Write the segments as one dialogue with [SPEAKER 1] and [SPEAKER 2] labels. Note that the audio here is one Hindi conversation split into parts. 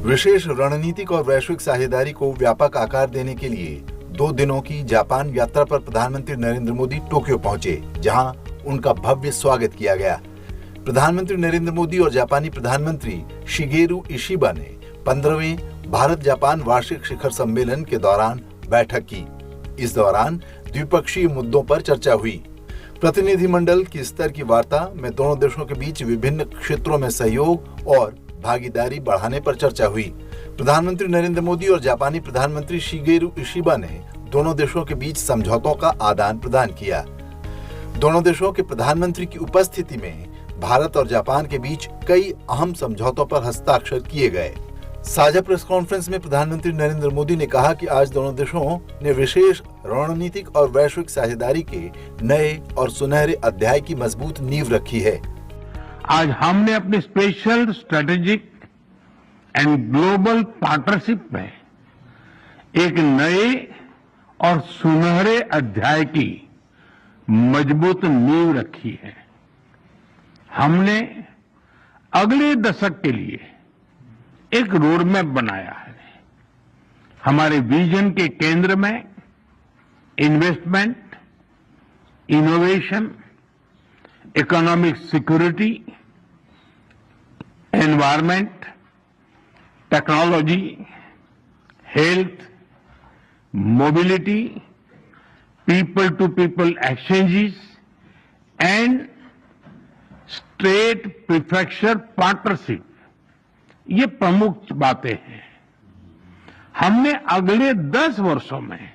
[SPEAKER 1] विशेष रणनीतिक और वैश्विक साझेदारी को व्यापक आकार देने के लिए 2 दिनों की जापान यात्रा पर प्रधानमंत्री नरेंद्र मोदी टोक्यो पहुंचे, जहां उनका भव्य स्वागत किया गया। प्रधानमंत्री नरेंद्र मोदी और जापानी प्रधानमंत्री शिगेरू इशिबा ने 15वें भारत जापान वार्षिक शिखर सम्मेलन के दौरान बैठक की। इस दौरान द्विपक्षीय मुद्दों पर चर्चा हुई। प्रतिनिधिमंडल की स्तर की वार्ता में दोनों देशों के बीच विभिन्न क्षेत्रों में सहयोग और भागीदारी बढ़ाने पर चर्चा हुई। प्रधानमंत्री नरेंद्र मोदी और जापानी प्रधानमंत्री शिगेरू इशिबा ने दोनों देशों के बीच समझौतों का आदान प्रदान किया। दोनों देशों के प्रधानमंत्री की उपस्थिति में भारत और जापान के बीच कई अहम समझौतों पर हस्ताक्षर किए गए। साझा प्रेस कॉन्फ्रेंस में प्रधानमंत्री नरेंद्र मोदी ने कहा कि आज दोनों देशों ने विशेष रणनीतिक और वैश्विक साझेदारी के नए और सुनहरे अध्याय की मजबूत नींव रखी है।
[SPEAKER 2] आज हमने अपनी special strategic and global partnership में एक नए और सुनहरे अध्याय की मजबूत नींव रखी है। हमने अगले दशक के लिए एक रोड मैप बनाया है। हमारे विजन के केंद्र में investment, innovation, economic security, environment, technology, health, mobility, people to people exchanges and state prefecture partnership, ये प्रमुख बातें हैं। हमने अगले 10 वर्षों में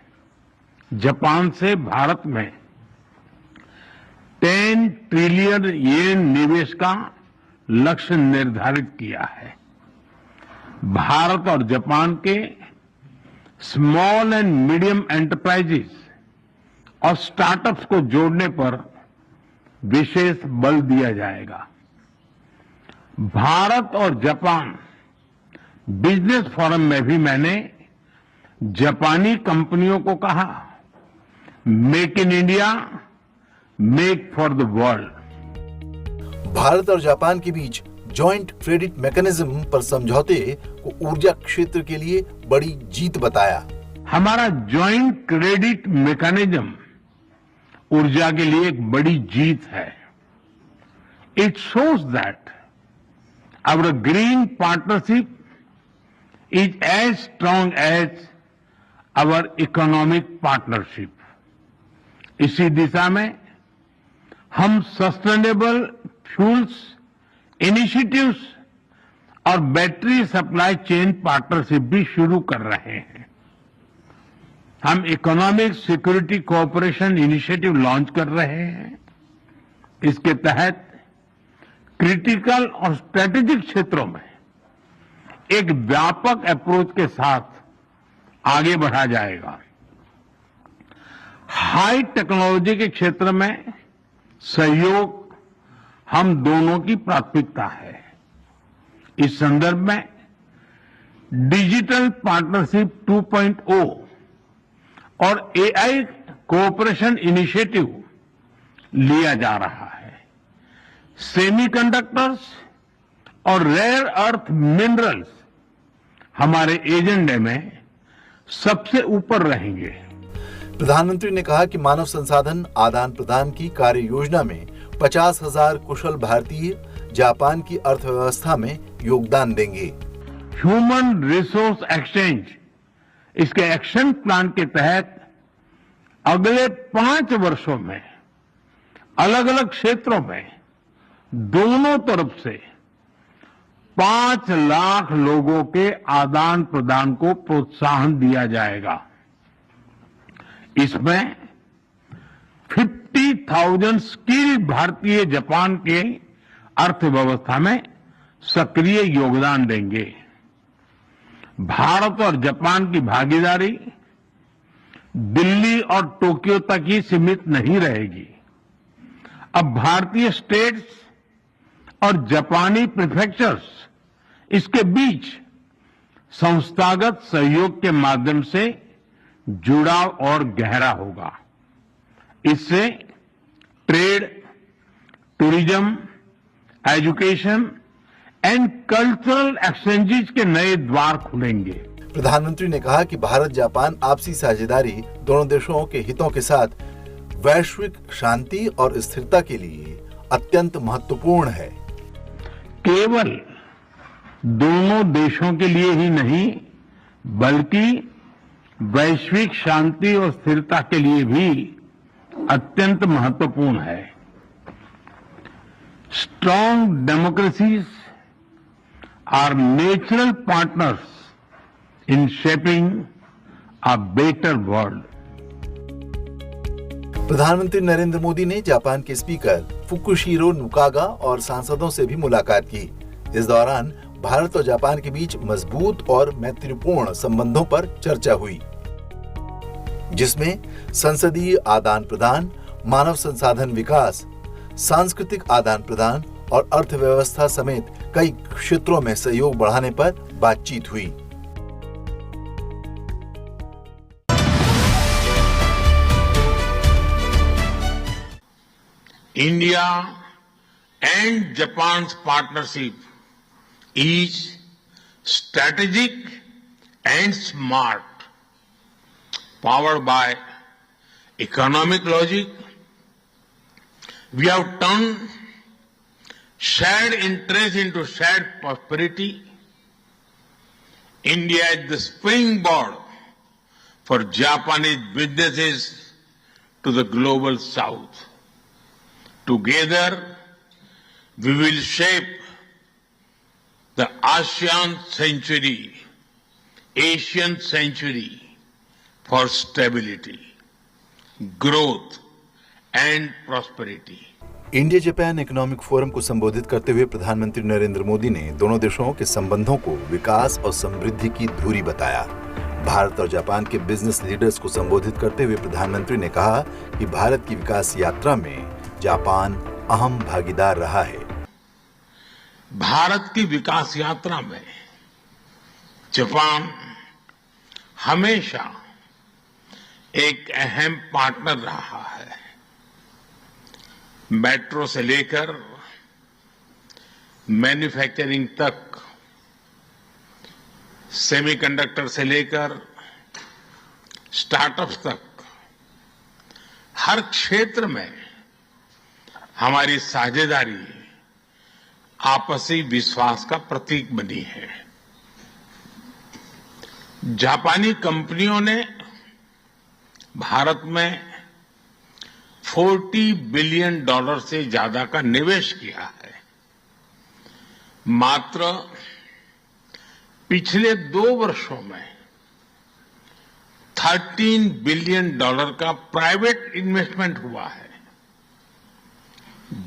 [SPEAKER 2] जापान से भारत में 10 ट्रिलियन येन निवेश का लक्ष्य निर्धारित किया है। भारत और जापान के स्मॉल एंड मीडियम एंटरप्राइजेस और स्टार्टअप्स को जोड़ने पर विशेष बल दिया जाएगा। भारत और जापान बिजनेस फोरम में भी मैंने जापानी कंपनियों को कहा, make in India, make for the world.
[SPEAKER 1] Bharat और जापान के बीच जॉइंट क्रेडिट मैकेनिज्म पर समझौते को ऊर्जा क्षेत्र के लिए बड़ी जीत बताया।
[SPEAKER 2] हमारा जॉइंट क्रेडिट मैकेनिज्म ऊर्जा के लिए एक बड़ी जीत है। It shows that our green partnership is as strong as our economic partnership. इसी दिशा में हम सस्टेनेबल फ्यूल्स इनिशिएटिव्स और बैटरी सप्लाई चेन पार्टनरशिप भी शुरू कर रहे हैं। हम economic security cooperation initiative launch कर रहे हैं। इसके तहत क्रिटिकल और स्ट्रेटेजिक क्षेत्रों में एक व्यापक अप्रोच के साथ आगे बढ़ा जाएगा। हाई टेक्नोलॉजी के क्षेत्र में सहयोग हम दोनों की प्राथमिकता है। इस संदर्भ में डिजिटल पार्टनरशिप 2.0 और एआई कोऑपरेशन इनिशिएटिव लिया जा रहा है। सेमीकंडक्टर्स और रेयर अर्थ मिनरल्स हमारे एजेंडे में सबसे ऊपर रहेंगे।
[SPEAKER 1] प्रधानमंत्री ने कहा कि मानव संसाधन आदान प्रदान की कार्य योजना में 50,000 कुशल भारतीय जापान की अर्थव्यवस्था में योगदान देंगे।
[SPEAKER 2] ह्यूमन रिसोर्स एक्सचेंज, इसके एक्शन प्लान के तहत अगले 5 वर्षों में अलग अलग क्षेत्रों में दोनों तरफ से 5 लाख लोगों के आदान प्रदान को प्रोत्साहन दिया जाएगा। इसमें 50,000 स्किल्ड भारतीय जापान के अर्थव्यवस्था में सक्रिय योगदान देंगे। भारत और जापान की भागीदारी दिल्ली और टोक्यो तक ही सीमित नहीं रहेगी। अब भारतीय स्टेट्स और जापानी प्रीफेक्चर्स, इसके बीच संस्थागत सहयोग के माध्यम से जुड़ाव और गहरा होगा। इससे trade, tourism, education and cultural exchanges के नए द्वार खुलेंगे।
[SPEAKER 1] प्रधानमंत्री ने कहा कि भारत जापान आपसी साझेदारी दोनों देशों के हितों के साथ वैश्विक शांति और स्थिरता के लिए अत्यंत महत्वपूर्ण है।
[SPEAKER 2] केवल दोनों देशों के लिए ही नहीं बल्कि वैश्विक शांति और स्थिरता के लिए भी अत्यंत महत्वपूर्ण है। Strong democracies are natural partners in shaping a better world.
[SPEAKER 1] प्रधानमंत्री नरेंद्र मोदी ने जापान के स्पीकर फुकुशिरो नुकागा और सांसदों से भी मुलाकात की। इस दौरान भारत और जापान के बीच मजबूत और मैत्रीपूर्ण संबंधों पर चर्चा हुई, जिसमें संसदीय आदान प्रदान, मानव संसाधन विकास, सांस्कृतिक आदान प्रदान और अर्थव्यवस्था समेत कई क्षेत्रों में सहयोग बढ़ाने पर बातचीत हुई।
[SPEAKER 3] India and Japan's partnership is strategic and smart, powered by economic logic. We have turned shared interest into shared prosperity. India is the springboard for Japanese businesses to the global south. Together, we will shape the ASEAN century, Asian century for stability, growth and prosperity.
[SPEAKER 1] India Japan economic forum को संबोधित करते हुए प्रधानमंत्री नरेंद्र मोदी ने दोनों देशों के संबंधों को विकास और समृद्धि की धुरी बताया। भारत और जापान के बिजनेस लीडर्स को संबोधित करते हुए प्रधानमंत्री ने कहा कि भारत की विकास यात्रा में जापान अहम भागीदार रहा है।
[SPEAKER 3] भारत की विकास यात्रा में जापान हमेशा एक अहम पार्टनर रहा है। मेट्रो से लेकर मैन्युफैक्चरिंग तक, सेमीकंडक्टर से लेकर स्टार्टअप्स तक, हर क्षेत्र में हमारी साझेदारी आपसी विश्वास का प्रतीक बनी है। जापानी कंपनियों ने भारत में $40 बिलियन से ज्यादा का निवेश किया है। मात्र पिछले 2 वर्षों में $13 बिलियन का प्राइवेट इन्वेस्टमेंट हुआ है।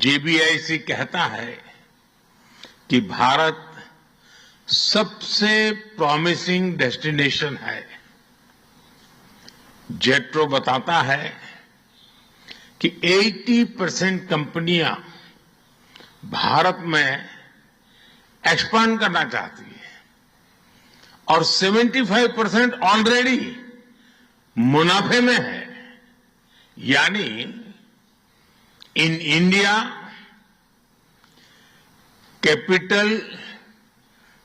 [SPEAKER 3] JBIC कहता है कि भारत सबसे प्रॉमिसिंग डेस्टिनेशन है। जेट्रो बताता है कि 80% कंपनियां भारत में एक्सपांड करना चाहती है और 75% ऑलरेडी मुनाफे में है। यानी in India capital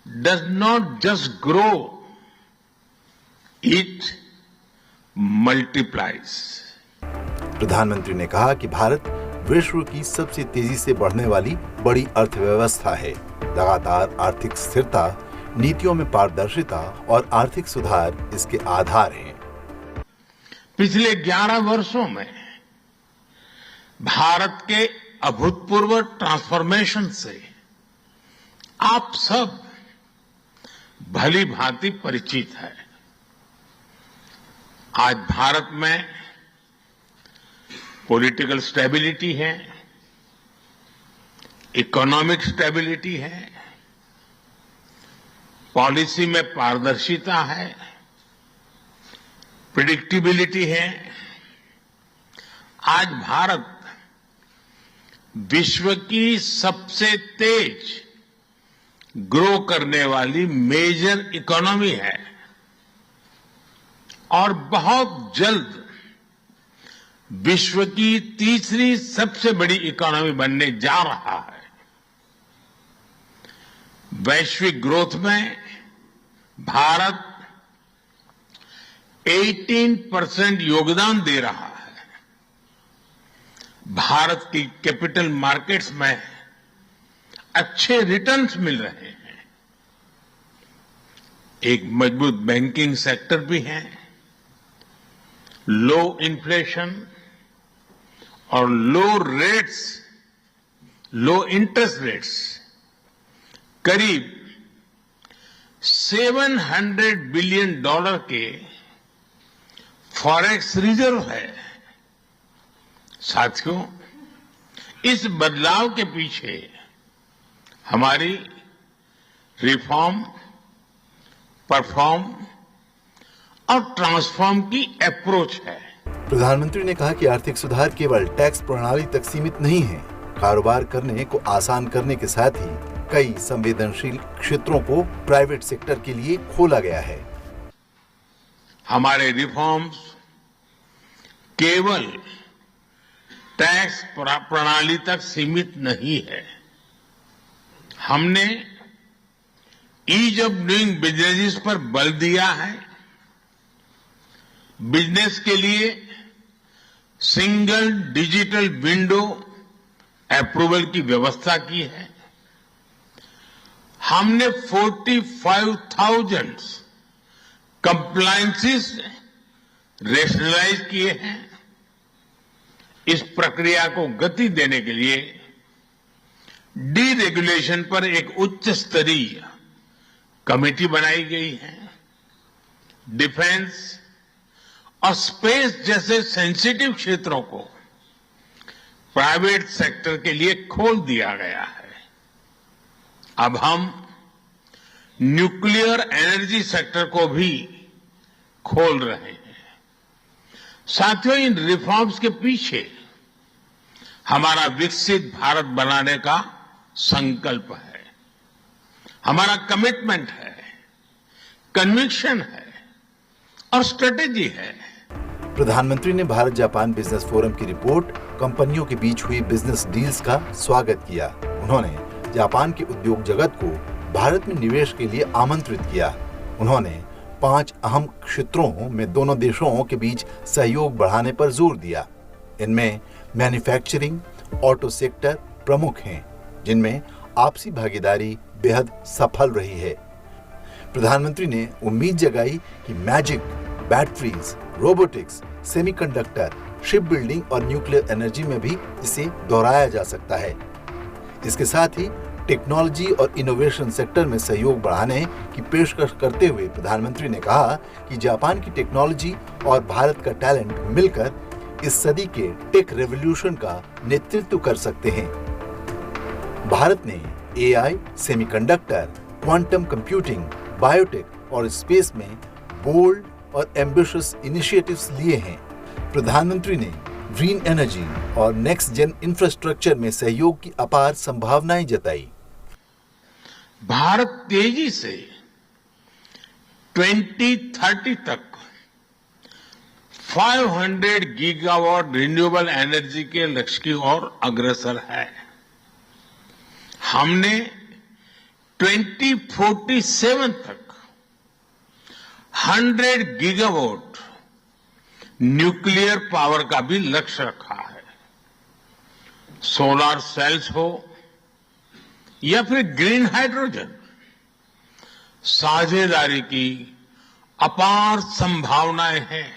[SPEAKER 3] does not just grow, it multiplies.
[SPEAKER 1] प्रधानमंत्री ने कहा कि भारत विश्व की सबसे तेजी से बढ़ने वाली बड़ी अर्थव्यवस्था है। लगातार आर्थिक स्थिरता, नीतियों में पारदर्शिता और आर्थिक सुधार इसके आधार हैं।
[SPEAKER 3] पिछले 11 वर्षों में भारत के अभूतपूर्व ट्रांसफॉर्मेशन से आप सब भली भांति परिचित है। आज भारत में पॉलिटिकल स्टेबिलिटी है, इकोनॉमिक स्टेबिलिटी है, पॉलिसी में पारदर्शिता है, प्रेडिक्टेबिलिटी है। आज भारत विश्व की सबसे तेज ग्रो करने वाली मेजर इकोनॉमी है और बहुत जल्द विश्व की तीसरी सबसे बड़ी इकोनॉमी बनने जा रहा है। वैश्विक ग्रोथ में भारत 18% योगदान दे रहा है। भारत की कैपिटल मार्केट्स में अच्छे रिटर्न्स मिल रहे हैं। एक मजबूत बैंकिंग सेक्टर भी है। लो इन्फ्लेशन और लो इंटरेस्ट रेट्स करीब $700 बिलियन के फॉरेक्स रिजर्व है। साथियों, इस बदलाव के पीछे हमारी रिफॉर्म, परफॉर्म और ट्रांसफॉर्म की अप्रोच है।
[SPEAKER 1] प्रधानमंत्री ने कहा कि आर्थिक सुधार केवल टैक्स प्रणाली तक सीमित नहीं है। कारोबार करने को आसान करने के साथ ही कई संवेदनशील क्षेत्रों को प्राइवेट सेक्टर के लिए खोला गया है।
[SPEAKER 3] हमारे रिफॉर्म्स केवल टैक्स प्रणाली तक सीमित नहीं है। हमने ईज ऑफ डूइंग बिजनेस पर बल दिया है। बिजनेस के लिए सिंगल डिजिटल विंडो अप्रूवल की व्यवस्था की है। हमने 45,000 कंप्लायंसेस रेशनलाइज किए हैं। इस प्रक्रिया को गति देने के लिए डीरेगुलेशन पर एक उच्च स्तरीय कमेटी बनाई गई है। डिफेंस और स्पेस जैसे सेंसिटिव क्षेत्रों को प्राइवेट सेक्टर के लिए खोल दिया गया है। अब हम न्यूक्लियर एनर्जी सेक्टर को भी खोल रहे हैं। साथियों, इन रिफॉर्म्स के पीछे हमारा विकसित भारत बनाने का संकल्प है, हमारा कमिटमेंट है, कन्विक्शन है और स्ट्रेटेजी है।
[SPEAKER 1] प्रधानमंत्री ने भारत जापान बिजनेस फोरम की रिपोर्ट कंपनियों के बीच हुई बिजनेस डील्स का स्वागत किया। उन्होंने जापान के उद्योग जगत को भारत में निवेश के लिए आमंत्रित किया। उन्होंने 5 अहम क्षेत्रों में दोनों देशों के बीच सहयोग बढ़ाने पर जोर दिया। इनमें मैन्युफैक्चरिंग, ऑटो सेक्टर प्रमुख हैं, जिनमें आपसी भागीदारी बेहद सफल रही है। प्रधानमंत्री ने उम्मीद जगाई कि magic, batteries, robotics, semiconductor, ship building और न्यूक्लियर एनर्जी में भी इसे दोहराया जा सकता है। इसके साथ ही टेक्नोलॉजी और इनोवेशन सेक्टर में सहयोग बढ़ाने की पेशकश करते हुए प्रधानमंत्री ने कहा कि जापान की टेक्नोलॉजी और भारत का टैलेंट मिलकर इस सदी के टेक रेवोल्यूशन का नेतृत्व कर सकते हैं। भारत ने AI, semiconductor, quantum computing, biotech और स्पेस में बोल्ड और एम्बिशियस इनिशिएटिव्स लिए हैं। प्रधानमंत्री ने ग्रीन एनर्जी और नेक्स्ट जेन इंफ्रास्ट्रक्चर में सहयोग की अपार संभावनाएं जताई।
[SPEAKER 3] भारत तेजी से 2030 तक 500 गीगावाट रिन्यूएबल एनर्जी के लक्ष्य की ओर अग्रसर है। हमने 2047 तक 100 गीगावाट न्यूक्लियर पावर का भी लक्ष्य रखा है। सोलर सेल्स हो या फिर ग्रीन हाइड्रोजन, साझेदारी की अपार संभावनाएं हैं।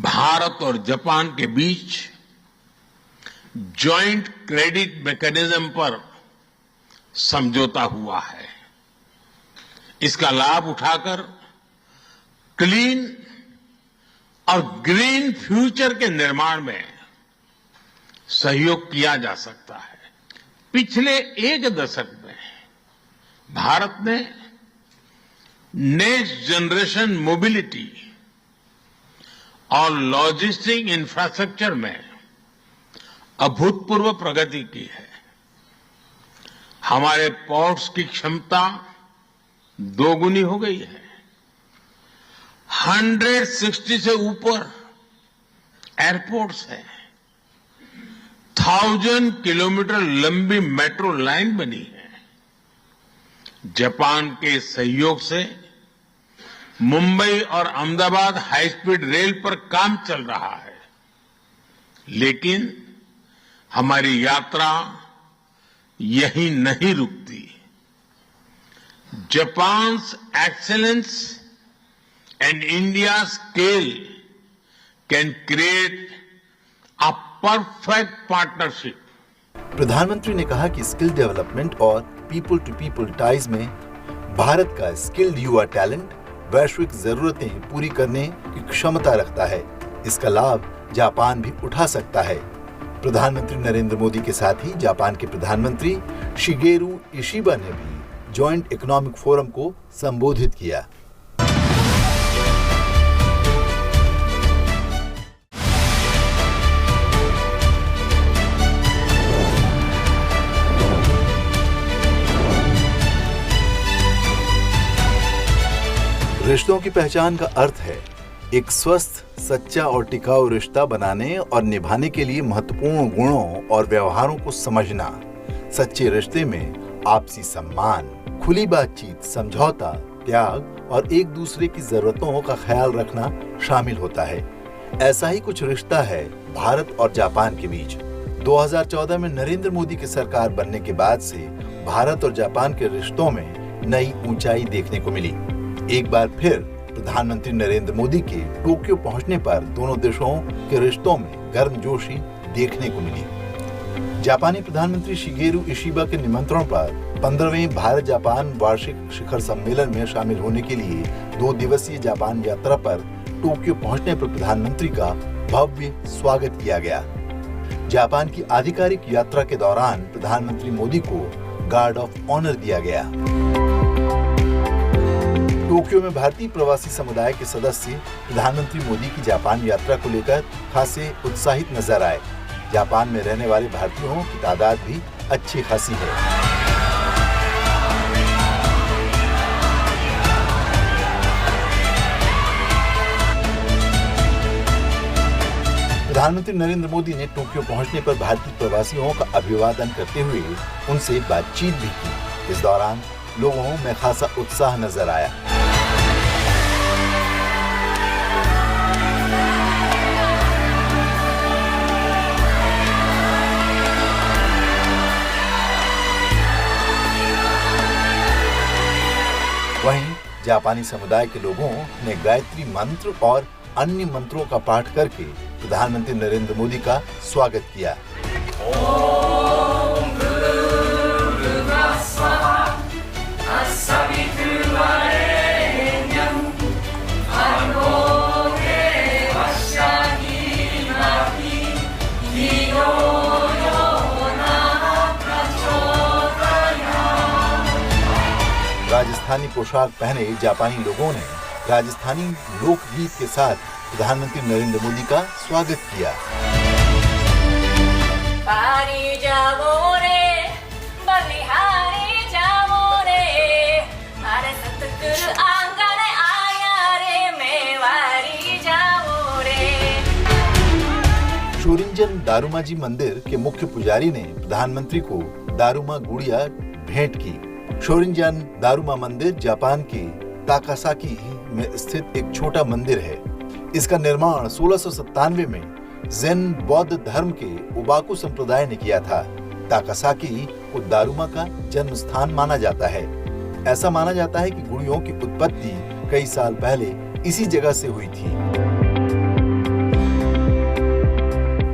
[SPEAKER 3] भारत और जापान के बीच जॉइंट क्रेडिट मैकेनिज्म पर समझौता हुआ है। इसका लाभ उठाकर क्लीन और ग्रीन फ्यूचर के निर्माण में सहयोग किया जा सकता है। पिछले 1 दशक में भारत ने नेक्स्ट जनरेशन मोबिलिटी और लॉजिस्टिक इंफ्रास्ट्रक्चर में अभूतपूर्व प्रगति की है। हमारे पोर्ट्स की क्षमता 2 गुनी हो गई है। 160 से ऊपर एयरपोर्ट्स हैं। 1000 किलोमीटर लंबी मेट्रो लाइन बनी है। जापान के सहयोग से मुंबई और अहमदाबाद हाई स्पीड रेल पर काम चल रहा है, लेकिन हमारी यात्रा यहीं नहीं रुकती। Japan's excellence and India's scale can create a perfect partnership.
[SPEAKER 1] प्रधानमंत्री ने कहा कि स्किल डेवलपमेंट और पीपल टू पीपल टाइज में भारत का स्किल्ड युवा टैलेंट वैश्विक जरूरतें पूरी करने की क्षमता रखता है। इसका लाभ जापान भी उठा सकता है। प्रधानमंत्री नरेंद्र मोदी के साथ ही जापान के प्रधानमंत्री शिगेरू इशिबा ने भी जॉइंट इकोनॉमिक फोरम को संबोधित किया। रिश्तों की पहचान का अर्थ है एक स्वस्थ, सच्चा और टिकाऊ रिश्ता बनाने और निभाने के लिए महत्वपूर्ण गुणों और व्यवहारों को समझना। सच्चे रिश्ते में आपसी सम्मान, खुली बातचीत, समझौता, त्याग और एक दूसरे की जरूरतों का ख्याल रखना शामिल होता है। ऐसा ही कुछ रिश्ता है भारत और जापान के बीच। 2014 में नरेंद्र मोदी की सरकार बनने के बाद से भारत और जापान के रिश्तों में नई ऊंचाई देखने को मिली। एक बार फिर प्रधानमंत्री नरेंद्र मोदी के टोक्यो पहुंचने पर दोनों देशों के रिश्तों में गर्मजोशी देखने को मिली। जापानी प्रधानमंत्री शिगेरू इशिबा के निमंत्रण पर 15वें भारत जापान वार्षिक शिखर सम्मेलन में शामिल होने के लिए 2 दिवसीय जापान यात्रा पर टोक्यो पहुंचने पर प्रधानमंत्री का भव्य स्वागत किया गया। जापान की आधिकारिक यात्रा के दौरान प्रधानमंत्री मोदी को गार्ड ऑफ ऑनर दिया गया। टोक्यो में भारतीय प्रवासी समुदाय के सदस्य प्रधानमंत्री मोदी की जापान यात्रा को लेकर खासे उत्साहित नजर आए। जापान में रहने वाले भारतीयों की तादाद भी अच्छी खासी है। प्रधानमंत्री नरेंद्र मोदी ने टोक्यो पहुंचने पर भारतीय प्रवासियों का अभिवादन करते हुए उनसे बातचीत भी की। इस दौरान लोगों में खासा उत्साह नजर आया। वहीं जापानी समुदाय के लोगों ने गायत्री मंत्र और अन्य मंत्रों का पाठ करके प्रधानमंत्री नरेंद्र मोदी का स्वागत किया। राजस्थानी पोशाक पहने जापानी लोगों ने राजस्थानी लोकगीत के साथ प्रधानमंत्री नरेंद्र मोदी का स्वागत किया।
[SPEAKER 4] पारी जाओ रे, बलिहारी जाओ रे, अरे सतगुरु आंगन आया रे, मेवारी जाओ रे।
[SPEAKER 1] शोरिंजन दारुमाजी मंदिर के मुख्य पुजारी ने प्रधानमंत्री को दारुमा गुड़िया भेंट की। शोरिंजन दारुमा मंदिर जापान के ताकासाकी में स्थित एक छोटा मंदिर है। इसका निर्माण 1697 में ज़ेन बौद्ध धर्म के ओबाकु संप्रदाय ने किया था। ताकासाकी को दारुमा का जन्म स्थान माना जाता है। ऐसा माना जाता है कि गुड़ियों की उत्पत्ति कई साल पहले इसी जगह से हुई थी।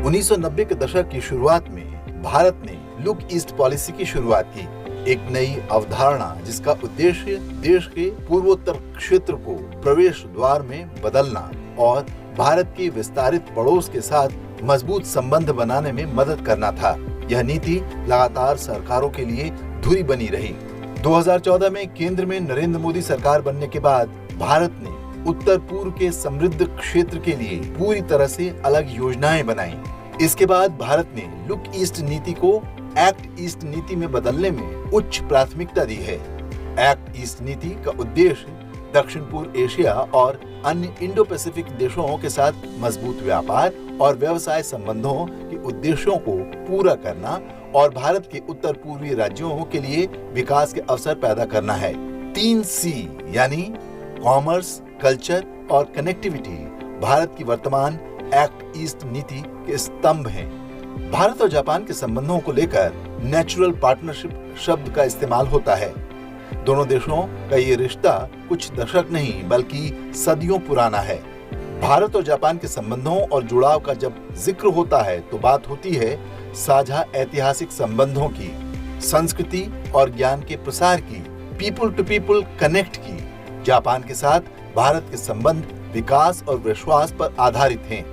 [SPEAKER 1] 1990 के दशक की शुरुआत में भारत ने लुक ईस्ट पॉलिसी की शुरुआत की, एक नई अवधारणा जिसका उद्देश्य देश के पूर्वोत्तर क्षेत्र को प्रवेश द्वार में बदलना और भारत के विस्तारित पड़ोस के साथ मजबूत संबंध बनाने में मदद करना था। यह नीति लगातार सरकारों के लिए धुरी बनी रही। 2014 में केंद्र में नरेंद्र मोदी सरकार बनने के बाद भारत ने उत्तर पूर्व के समृद्ध क्षेत्र के लिए पूरी तरह से अलग योजनाएं बनाई। इसके बाद भारत ने लुक ईस्ट नीति को एक्ट ईस्ट नीति में बदलने में उच्च प्राथमिकता दी है। एक्ट ईस्ट नीति का उद्देश्य दक्षिण पूर्व एशिया और अन्य इंडो पैसिफिक देशों के साथ मजबूत व्यापार और व्यवसाय संबंधों के उद्देश्यों को पूरा करना और भारत के उत्तर पूर्वी राज्यों के लिए विकास के अवसर पैदा करना है। 3C यानी कॉमर्स, कल्चर और कनेक्टिविटी भारत की वर्तमान एक्ट ईस्ट नीति के स्तंभ हैं। भारत और जापान के संबंधों को लेकर नेचुरल पार्टनरशिप शब्द का इस्तेमाल होता है। दोनों देशों का ये रिश्ता कुछ दशक नहीं बल्कि सदियों पुराना है। भारत और जापान के संबंधों और जुड़ाव का जब जिक्र होता है तो बात होती है साझा ऐतिहासिक संबंधों की, संस्कृति और ज्ञान के प्रसार की, पीपल टू पीपल कनेक्ट की। जापान के साथ भारत के संबंध विकास और विश्वास पर आधारित हैं।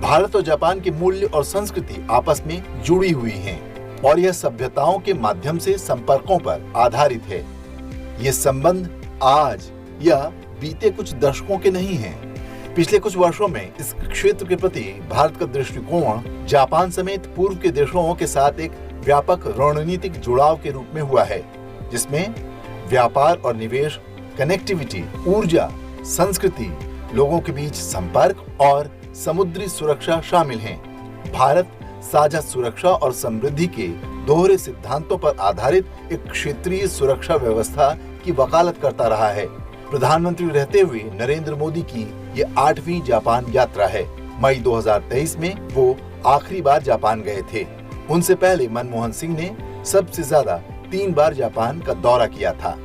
[SPEAKER 1] भारत और जापान के मूल्य और संस्कृति आपस में जुड़ी हुई हैं और यह सभ्यताओं के माध्यम से संपर्कों पर आधारित है। ये संबंध आज या बीते कुछ दशकों के नहीं हैं। पिछले कुछ वर्षों में इस क्षेत्र के प्रति भारत का दृष्टिकोण जापान समेत पूर्व के देशों के साथ एक व्यापक रणनीतिक जुड़ाव के रूप में हुआ है, जिसमें व्यापार और निवेश, कनेक्टिविटी, ऊर्जा, संस्कृति, लोगों के बीच संपर्क और समुद्री सुरक्षा शामिल हैं। भारत साझा सुरक्षा और समृद्धि के दोहरे सिद्धांतों पर आधारित एक क्षेत्रीय सुरक्षा व्यवस्था की वकालत करता रहा है। प्रधानमंत्री रहते हुए नरेंद्र मोदी की ये 8वीं जापान यात्रा है। मई 2023 में वो आखिरी बार जापान गए थे। उनसे पहले मनमोहन सिंह ने सबसे ज्यादा 3 बार जापान का दौरा किया था।